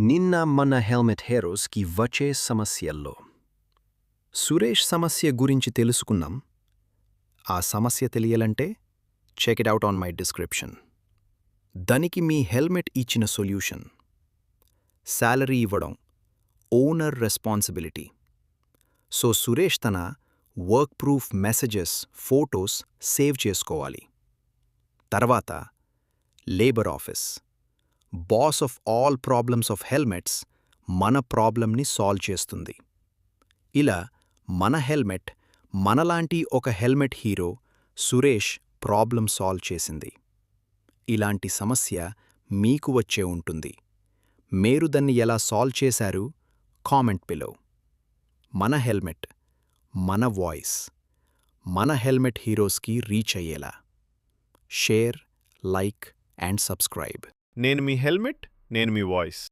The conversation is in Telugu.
నిన్న మన హెల్మెట్ హీరోస్కి వచ్చే సమస్యల్లో సురేష్ సమస్య గురించి తెలుసుకున్నాం. ఆ సమస్య తెలియాలంటే check it out on my description. దానికి మీ హెల్మెట్ ఇచ్చిన సొల్యూషన్ శాలరీ ఇవ్వడం, ఓనర్ రెస్పాన్సిబిలిటీ. సో సురేష్ తన work proof messages, photos save చేసుకోవాలి. తర్వాత labour office, boss of all problems of helmets మన ప్రాబ్లంని సాల్వ్ చేస్తుంది. ఇలా మన హెల్మెట్ మనలాంటి ఒక helmet hero Suresh problem solve చేసింది. ఇలాంటి సమస్య మీకు వచ్చే ఉంటుంది. మీరు దాన్ని ఎలా సాల్వ్ చేశారు కామెంట్ బిలో. మన హెల్మెట్, మన వాయిస్, మన హెల్మెట్ హీరోస్కి రీచ్ అయ్యేలా షేర్, లైక్ అండ్ సబ్స్క్రైబ్. నేను మీ హెల్మెట్, నేను మీ వాయిస్.